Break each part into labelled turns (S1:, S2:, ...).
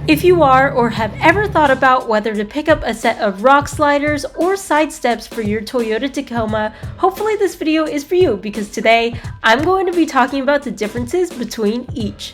S1: If you are or have ever thought about whether to pick up a set of rock sliders or side steps for your Toyota Tacoma, hopefully this video is for you because today I'm going to be talking about the differences between each.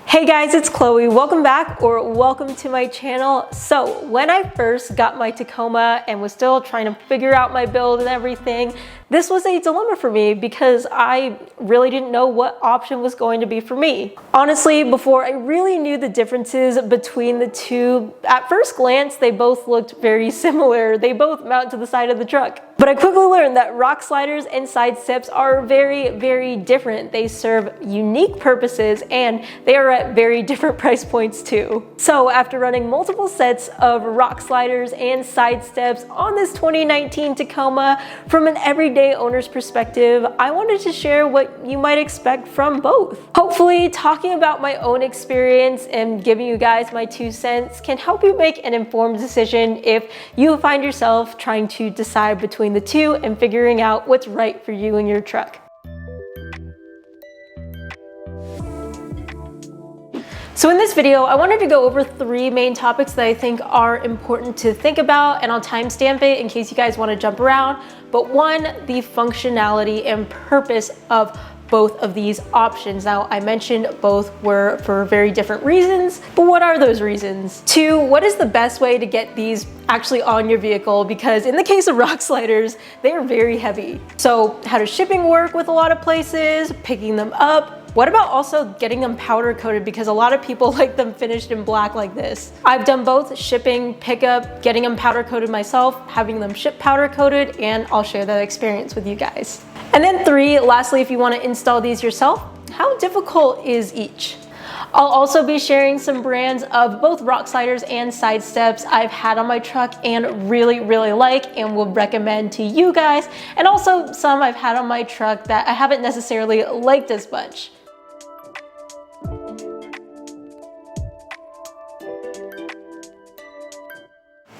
S1: Hey guys, it's Chloe. Welcome back or welcome to my channel. So when I first got my Tacoma and was still trying to figure out my build and everything, this was a dilemma for me because I really didn't know what option was going to be for me. Honestly, before I really knew the differences between the two, at first glance, they both looked very similar. They both mount to the side of the truck. But I quickly learned that rock sliders and side steps are very, very different. They serve unique purposes and they are at very different price points too. So after running multiple sets of rock sliders and side steps on this 2019 Tacoma from an everyday owner's perspective, I wanted to share what you might expect from both. Hopefully, talking about my own experience and giving you guys my 2 cents can help you make an informed decision if you find yourself trying to decide between the two and figuring out what's right for you and your truck. So in this video, I wanted to go over 3 main topics that I think are important to think about, and I'll timestamp it in case you guys want to jump around. But 1, the functionality and purpose of both of these options. Now, I mentioned both were for very different reasons, but what are those reasons? 2, what is the best way to get these actually on your vehicle? Because in the case of rock sliders, they are very heavy. So how does shipping work with a lot of places, picking them up? What about also getting them powder coated? Because a lot of people like them finished in black like this. I've done both shipping, pickup, getting them powder coated myself, having them ship powder coated, and I'll share that experience with you guys. And then 3, lastly, if you want to install these yourself, how difficult is each? I'll also be sharing some brands of both rock sliders and side steps I've had on my truck and really like and will recommend to you guys, and also some I've had on my truck that I haven't necessarily liked as much.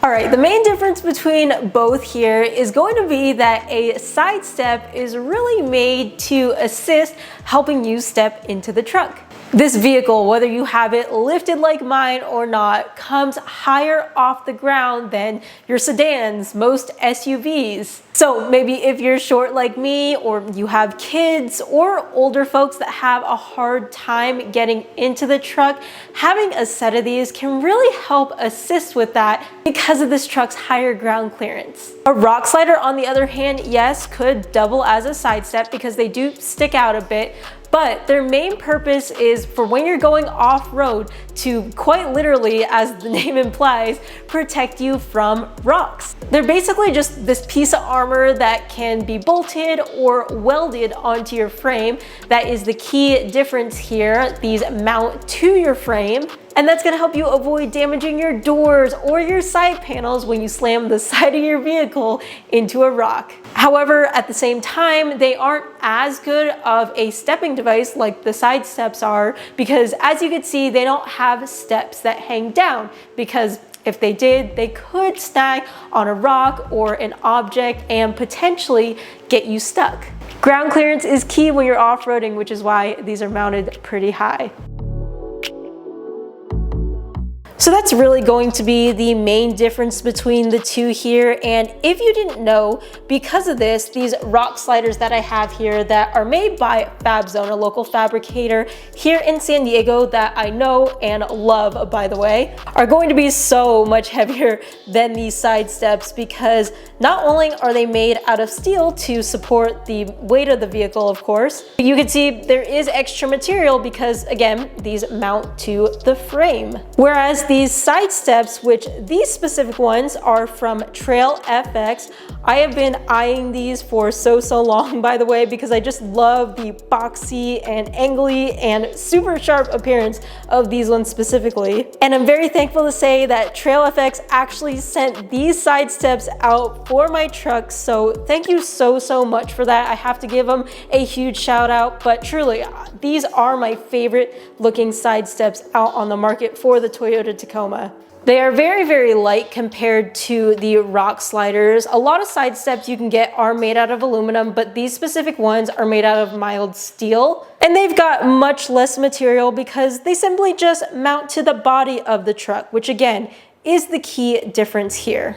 S1: All right, the main difference between both here is going to be that a side step is really made to assist helping you step into the truck. This vehicle, whether you have it lifted like mine or not, comes higher off the ground than your sedans, most SUVs. So maybe if you're short like me, or you have kids or older folks that have a hard time getting into the truck, having a set of these can really help assist with that because of this truck's higher ground clearance. A rock slider, on the other hand, yes, could double as a side step because they do stick out a bit, but their main purpose is for when you're going off-road to, quite literally, as the name implies, protect you from rocks. They're basically just this piece of armor that can be bolted or welded onto your frame. That is the key difference here. These mount to your frame, and that's gonna help you avoid damaging your doors or your side panels when you slam the side of your vehicle into a rock. However, at the same time, they aren't as good of a stepping device like the side steps are, because as you can see, they don't have steps that hang down, because if they did, they could snag on a rock or an object and potentially get you stuck. Ground clearance is key when you're off-roading, which is why these are mounted pretty high. So that's really going to be the main difference between the two here. And if you didn't know, because of this, these rock sliders that I have here that are made by FabZone, a local fabricator here in San Diego that I know and love, by the way, are going to be so much heavier than these side steps, because not only are they made out of steel to support the weight of the vehicle, of course, but you can see there is extra material because, again, these mount to the frame. Whereas these side steps, which these specific ones are from TrailFX, I have been eyeing these for so long, by the way, because I just love the boxy and angly and super sharp appearance of these ones specifically. And I'm very thankful to say that TrailFX actually sent these side steps out for my truck, so thank you so much for that. I have to give them a huge shout out, but truly, these are my favorite looking side steps out on the market for the Toyota Tacoma. They are very, very light compared to the rock sliders. A lot of side steps you can get are made out of aluminum, but these specific ones are made out of mild steel. And they've got much less material because they simply just mount to the body of the truck, which again is the key difference here.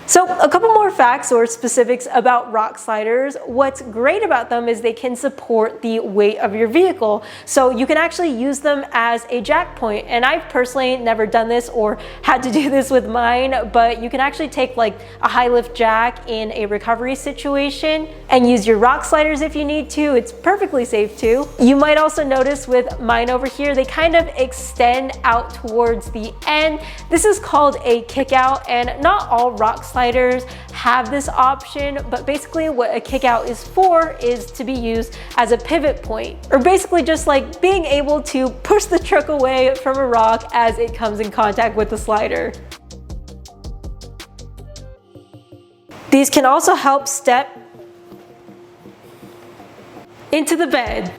S1: So a couple more facts or specifics about rock sliders. What's great about them is they can support the weight of your vehicle. So you can actually use them as a jack point. And I've personally never done this or had to do this with mine, but you can actually take like a high lift jack in a recovery situation and use your rock sliders if you need to. It's perfectly safe too. You might also notice with mine over here, they kind of extend out towards the end. This is called a kick out, and not all rock sliders have this option, but basically what a kick out is for is to be used as a pivot point, or basically just like being able to push the truck away from a rock as it comes in contact with the slider. These can also help step into the bed.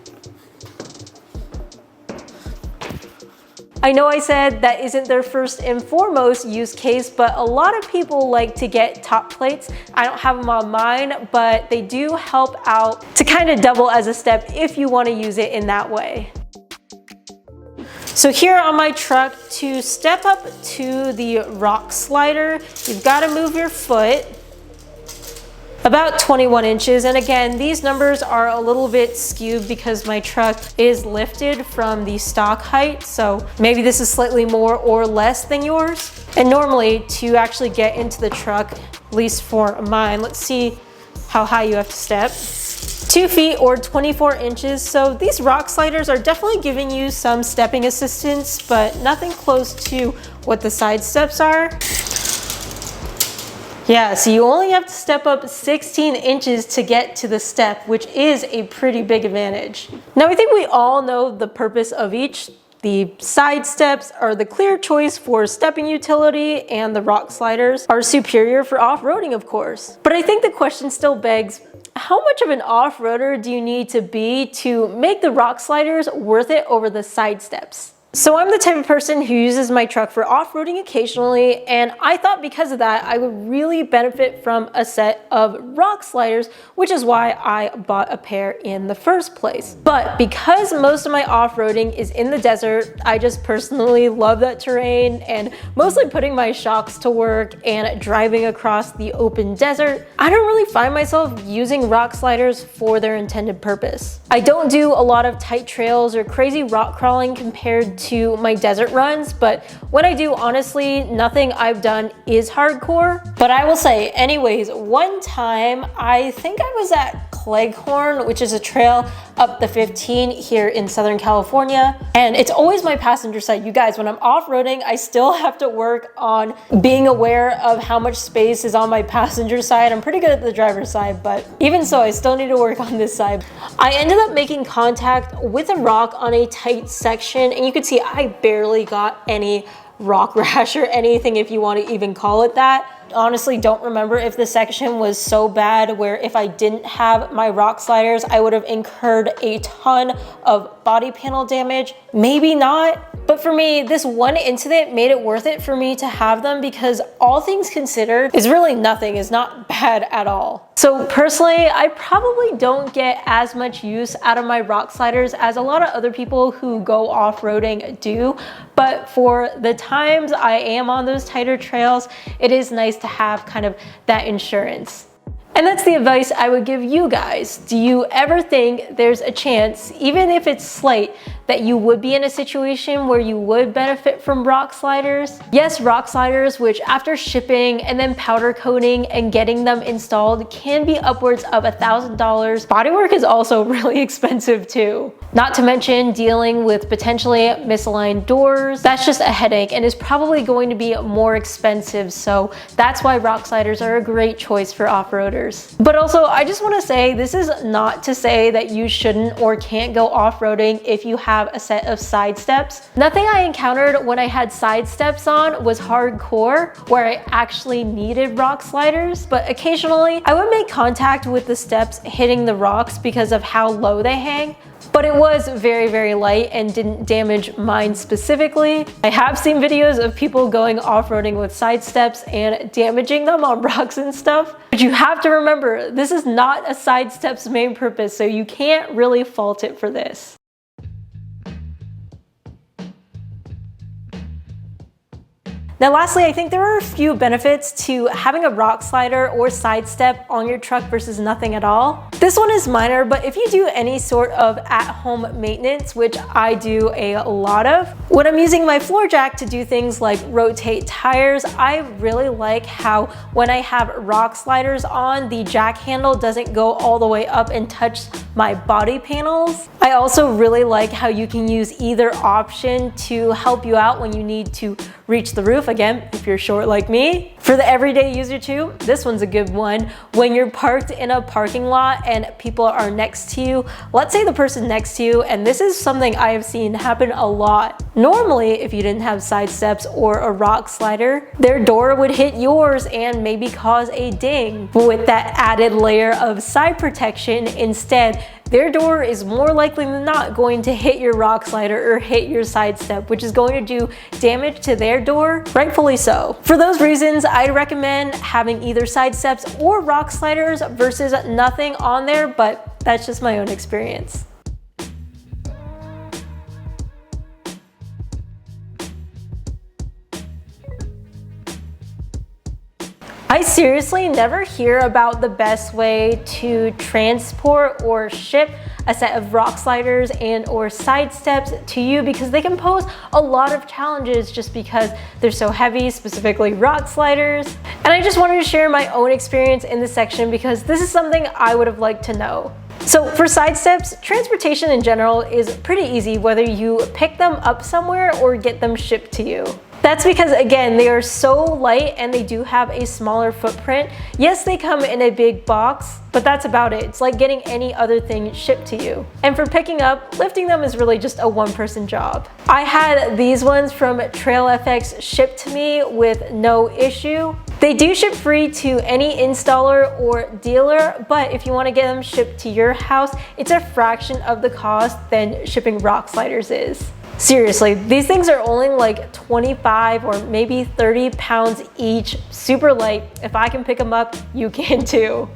S1: I know I said that isn't their first and foremost use case, but a lot of people like to get top plates. I don't have them on mine, but they do help out to kind of double as a step if you want to use it in that way. So here on my truck, to step up to the rock slider, you've got to move your foot about 21 inches. And again, these numbers are a little bit skewed because my truck is lifted from the stock height. So maybe this is slightly more or less than yours. And normally to actually get into the truck, at least for mine, let's see how high you have to step. 2 feet or 24 inches. So these rock sliders are definitely giving you some stepping assistance, but nothing close to what the side steps are. Yeah, so you only have to step up 16 inches to get to the step, which is a pretty big advantage. Now, I think we all know the purpose of each. The side steps are the clear choice for stepping utility, and the rock sliders are superior for off-roading, of course. But I think the question still begs, how much of an off-roader do you need to be to make the rock sliders worth it over the side steps? So I'm the type of person who uses my truck for off-roading occasionally, and I thought because of that, I would really benefit from a set of rock sliders, which is why I bought a pair in the first place. But because most of my off-roading is in the desert, I just personally love that terrain, and mostly putting my shocks to work and driving across the open desert, I don't really find myself using rock sliders for their intended purpose. I don't do a lot of tight trails or crazy rock crawling compared to my desert runs, but when I do, honestly, nothing I've done is hardcore. But I will say, anyways, one time, I think I was at Cleghorn, which is a trail up the 15 here in Southern California. And it's always my passenger side. You guys, when I'm off-roading, I still have to work on being aware of how much space is on my passenger side. I'm pretty good at the driver's side, but even so, I still need to work on this side. I ended up making contact with a rock on a tight section, and you can see I barely got any rock rash or anything, if you want to even call it that. Honestly, don't remember if the section was so bad where if I didn't have my rock sliders, I would have incurred a ton of body panel damage. Maybe not. But for me, this one incident made it worth it for me to have them, because all things considered, is really nothing, is not bad at all. So personally, I probably don't get as much use out of my rock sliders as a lot of other people who go off-roading do. But for the times I am on those tighter trails, it is nice to have kind of that insurance. And that's the advice I would give you guys. Do you ever think there's a chance, even if it's slight, that you would be in a situation where you would benefit from rock sliders? Yes, rock sliders, which after shipping and then powder coating and getting them installed can be upwards of $1,000. Bodywork is also really expensive too. Not to mention dealing with potentially misaligned doors. That's just a headache and is probably going to be more expensive. So that's why rock sliders are a great choice for off-roaders. But also, I just want to say, this is not to say that you shouldn't or can't go off-roading if you have have a set of side steps. Nothing I encountered when I had side steps on was hardcore, where I actually needed rock sliders, but occasionally I would make contact with the steps hitting the rocks because of how low they hang. But it was very, very light and didn't damage mine specifically. I have seen videos of people going off-roading with side steps and damaging them on rocks and stuff. But you have to remember, this is not a side step's main purpose, so you can't really fault it for this. Now lastly, I think there are a few benefits to having a rock slider or side step on your truck versus nothing at all. This one is minor, but if you do any sort of at-home maintenance, which I do a lot of, when I'm using my floor jack to do things like rotate tires, I really like how when I have rock sliders on, the jack handle doesn't go all the way up and touch my body panels. I also really like how you can use either option to help you out when you need to reach the roof. Again, if you're short like me. For the everyday user too, this one's a good one. When you're parked in a parking lot and people are next to you, let's say the person next to you, and this is something I have seen happen a lot. Normally, if you didn't have side steps or a rock slider, their door would hit yours and maybe cause a ding. But with that added layer of side protection, instead, their door is more likely than not going to hit your rock slider or hit your side step, which is going to do damage to their door, rightfully so. For those reasons, I'd recommend having either side steps or rock sliders versus nothing on there, but that's just my own experience. I seriously never hear about the best way to transport or ship a set of rock sliders and or side steps to you, because they can pose a lot of challenges just because they're so heavy, specifically rock sliders. And I just wanted to share my own experience in this section because this is something I would have liked to know. So for side steps, transportation in general is pretty easy whether you pick them up somewhere or get them shipped to you. That's because, again, they are so light and they do have a smaller footprint. Yes, they come in a big box, but that's about it. It's like getting any other thing shipped to you. And for picking up, lifting them is really just a one-person job. I had these ones from TrailFX shipped to me with no issue. They do ship free to any installer or dealer, but if you want to get them shipped to your house, it's a fraction of the cost than shipping rock sliders is. Seriously, these things are only like 25 or maybe 30 pounds each, super light. If I can pick them up, you can too.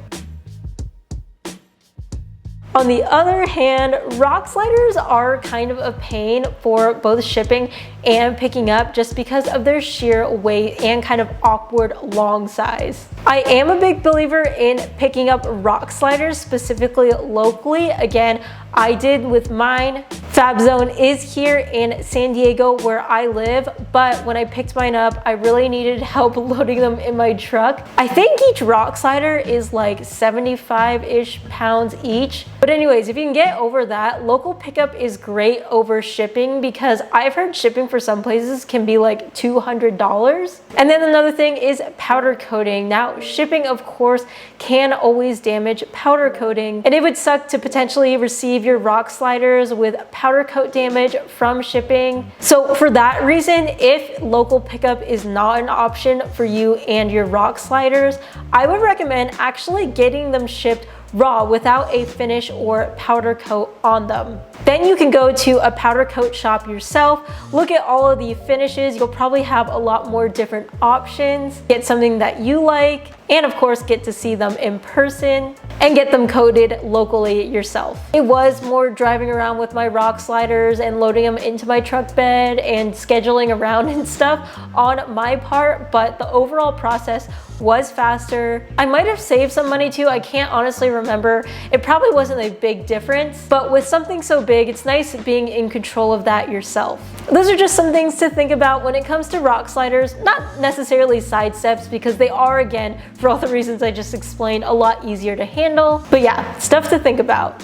S1: On the other hand, rock sliders are kind of a pain for both shipping and picking up just because of their sheer weight and kind of awkward long size. I am a big believer in picking up rock sliders, specifically locally. Again, I did with mine. Fab Zone is here in San Diego where I live, but when I picked mine up, I really needed help loading them in my truck. I think each rock slider is like 75-ish pounds each. But anyways, if you can get over that, local pickup is great over shipping because I've heard shipping for some places can be like $200. And then another thing is powder coating. Now, shipping, of course, can always damage powder coating, and it would suck to potentially receive your rock sliders with powder coat damage from shipping. So for that reason, if local pickup is not an option for you and your rock sliders, I would recommend actually getting them shipped raw without a finish or powder coat on them. Then you can go to a powder coat shop yourself, look at all of the finishes. You'll probably have a lot more different options, get something that you like, and of course get to see them in person and get them coated locally yourself. It was more driving around with my rock sliders and loading them into my truck bed and scheduling around and stuff on my part, but the overall process was faster. I might have saved some money too, I can't honestly remember. It probably wasn't a big difference, but with something so big, it's nice being in control of that yourself. Those are just some things to think about when it comes to rock sliders, not necessarily side steps because they are, again, for all the reasons I just explained, a lot easier to handle. But yeah, stuff to think about.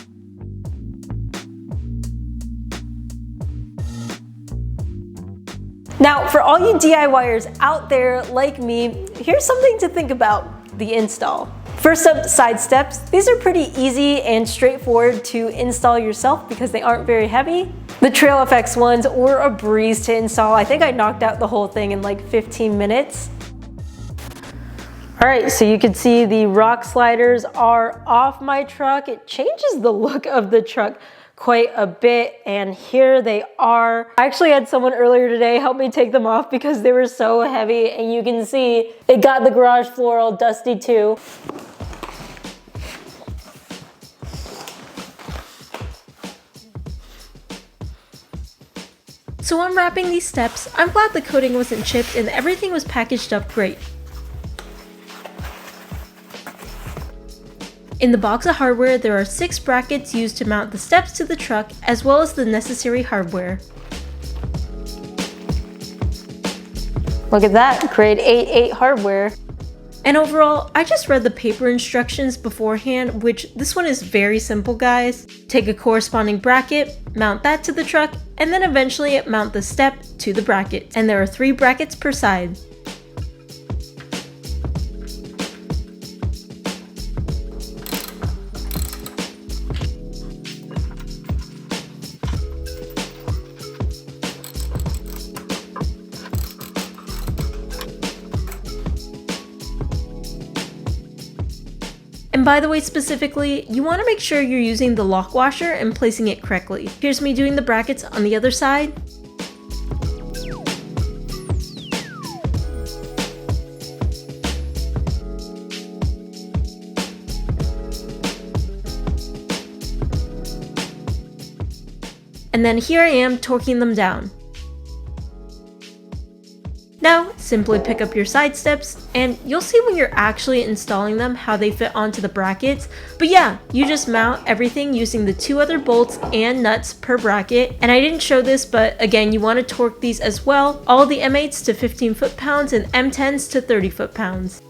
S1: Now, for all you DIYers out there like me, here's something to think about: the install. First up, side steps. These are pretty easy and straightforward to install yourself because they aren't very heavy. The TrailFX ones were a breeze to install. I think I knocked out the whole thing in like 15 minutes. All right, so you can see the rock sliders are off my truck. It changes the look of the truck quite a bit, and here they are. I actually had someone earlier today help me take them off because they were so heavy, and you can see it got the garage floor all dusty too. So unwrapping these steps, I'm glad the coating wasn't chipped and everything was packaged up great. In the box of hardware, there are 6 brackets used to mount the steps to the truck, as well as the necessary hardware. Look at that, grade 8 hardware. And overall, I just read the paper instructions beforehand, which this one is very simple, guys. Take a corresponding bracket, mount that to the truck, and then eventually mount the step to the bracket. And there are 3 brackets per side. And by the way, specifically, you want to make sure you're using the lock washer and placing it correctly. Here's me doing the brackets on the other side. And then here I am torquing them down. Now, simply pick up your side steps and you'll see when you're actually installing them how they fit onto the brackets. But yeah, you just mount everything using the 2 other bolts and nuts per bracket. And I didn't show this, but again, you want to torque these as well. All the M8s to 15 foot-pounds and M10s to 30 foot-pounds.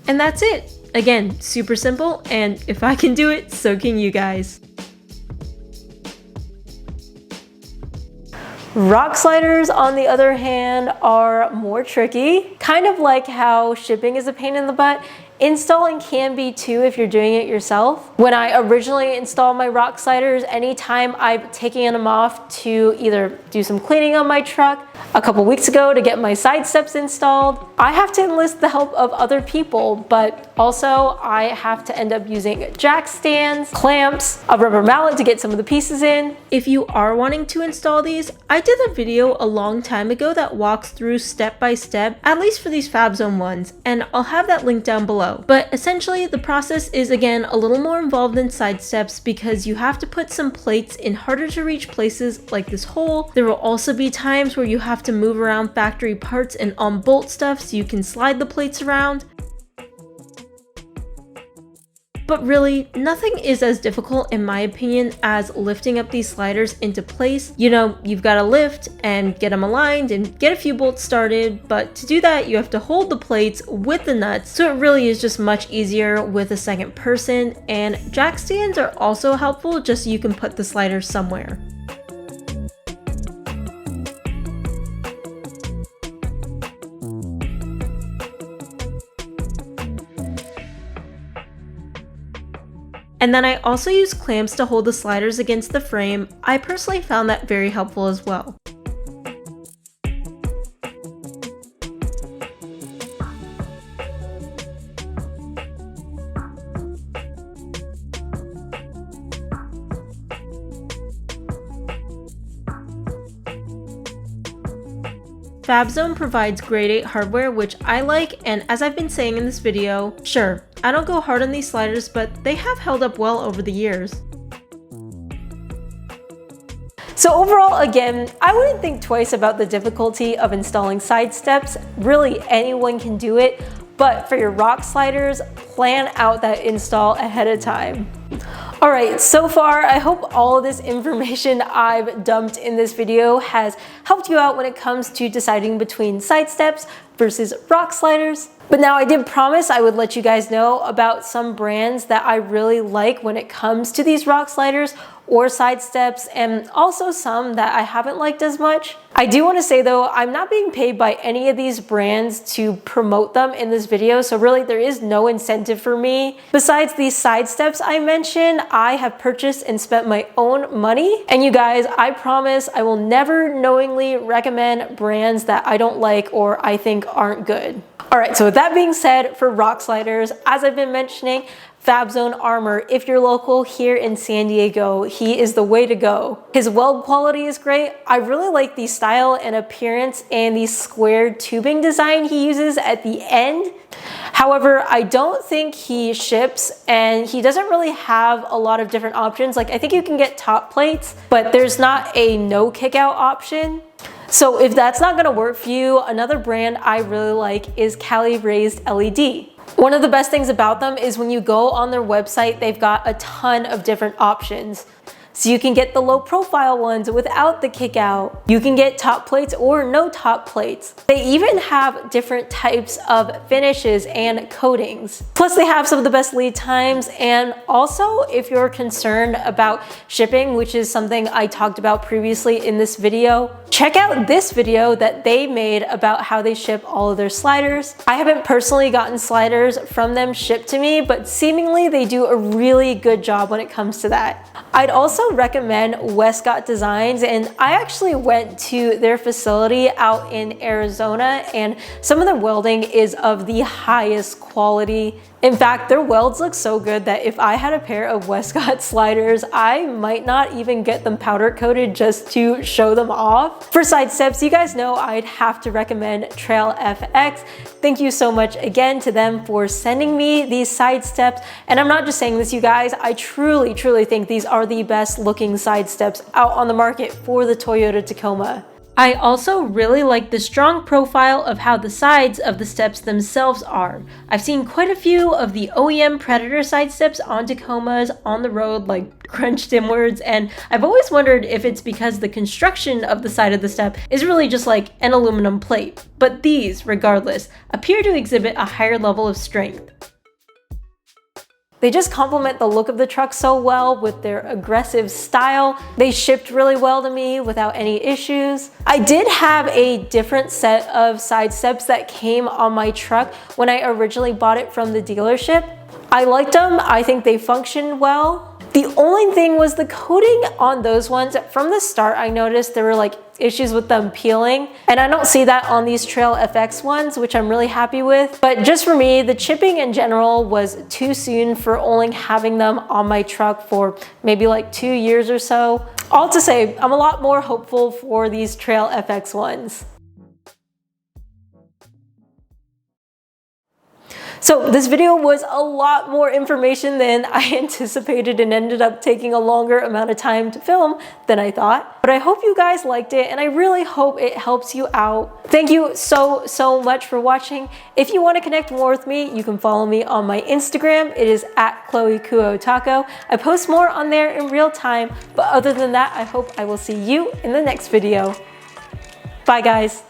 S1: And that's it. Again, super simple, and if I can do it, so can you guys. Rock sliders, on the other hand, are more tricky. Kind of like how shipping is a pain in the butt, installing can be too if you're doing it yourself. When I originally installed my rock sliders, anytime I've taken them off to either do some cleaning on my truck, a couple weeks ago to get my side steps installed, I have to enlist the help of other people, but also I have to end up using jack stands, clamps, a rubber mallet to get some of the pieces in. If you are wanting to install these, I did a video a long time ago that walks through step by step, at least for these FabZone ones, and I'll have that link down below. But essentially the process is again a little more involved than side steps because you have to put some plates in harder to reach places like this hole. There will also be times where you have to move around factory parts and unbolt stuff so you can slide the plates around. But really, nothing is as difficult in my opinion as lifting up these sliders into place. You know, you've got to lift and get them aligned and get a few bolts started, but to do that you have to hold the plates with the nuts, so it really is just much easier with a second person. And jack stands are also helpful just so you can put the sliders somewhere. And then I also use clamps to hold the sliders against the frame. I personally found that very helpful as well. FabZone provides grade 8 hardware, which I like, and as I've been saying in this video, sure, I don't go hard on these sliders, but they have held up well over the years. So overall, again, I wouldn't think twice about the difficulty of installing side steps. Really, anyone can do it, but for your rock sliders, plan out that install ahead of time. All right, so far, I hope all of this information I've dumped in this video has helped you out when it comes to deciding between side steps versus rock sliders. But now I did promise I would let you guys know about some brands that I really like when it comes to these rock sliders or side steps, and also some that I haven't liked as much. I do want to say though, I'm not being paid by any of these brands to promote them in this video, so really there is no incentive for me. Besides these side steps I mentioned, I have purchased and spent my own money. And you guys, I promise I will never knowingly recommend brands that I don't like or I think aren't good. All right, so with that being said, for rock sliders, as I've been mentioning, FabZone Armor, if you're local here in San Diego, he is the way to go. His weld quality is great. I really like the style and appearance and the squared tubing design he uses at the end. However, I don't think he ships, and he doesn't really have a lot of different options. Like, I think you can get top plates, but there's not a no kickout option. So if that's not gonna work for you, another brand I really like is Cali Raised LED. One of the best things about them is when you go on their website, they've got a ton of different options. So you can get the low profile ones without the kick out. You can get top plates or no top plates. They even have different types of finishes and coatings. Plus they have some of the best lead times. And also if you're concerned about shipping, which is something I talked about previously in this video, check out this video that they made about how they ship all of their sliders. I haven't personally gotten sliders from them shipped to me, but seemingly they do a really good job when it comes to that. I'd also recommend Westcott Designs, and I actually went to their facility out in Arizona, and some of their welding is of the highest quality. In fact, their welds look so good that if I had a pair of Westcott sliders, I might not even get them powder coated just to show them off. For side steps, you guys know I'd have to recommend TrailFX. Thank you so much again to them for sending me these side steps. And I'm not just saying this, you guys, I truly think these are the best looking side steps out on the market for the Toyota Tacoma. I also really like the strong profile of how the sides of the steps themselves are. I've seen quite a few of the OEM Predator side steps on Tacomas on the road, like crunched inwards, and I've always wondered if it's because the construction of the side of the step is really just like an aluminum plate. But these, regardless, appear to exhibit a higher level of strength. They just complement the look of the truck so well with their aggressive style. They shipped really well to me without any issues. I did have a different set of side steps that came on my truck when I originally bought it from the dealership. I liked them. I think they functioned well. The only thing was the coating on those ones. From the start, I noticed there were like issues with them peeling, and I don't see that on these TrailFX ones, which I'm really happy with. But just for me, the chipping in general was too soon for only having them on my truck for maybe like 2 years or so. All to say, I'm a lot more hopeful for these TrailFX ones. So this video was a lot more information than I anticipated and ended up taking a longer amount of time to film than I thought. But I hope you guys liked it, and I really hope it helps you out. Thank you so much for watching. If you want to connect more with me, you can follow me on my Instagram. It is at ChloeKuo Taco. I post more on there in real time, but other than that, I hope I will see you in the next video. Bye guys.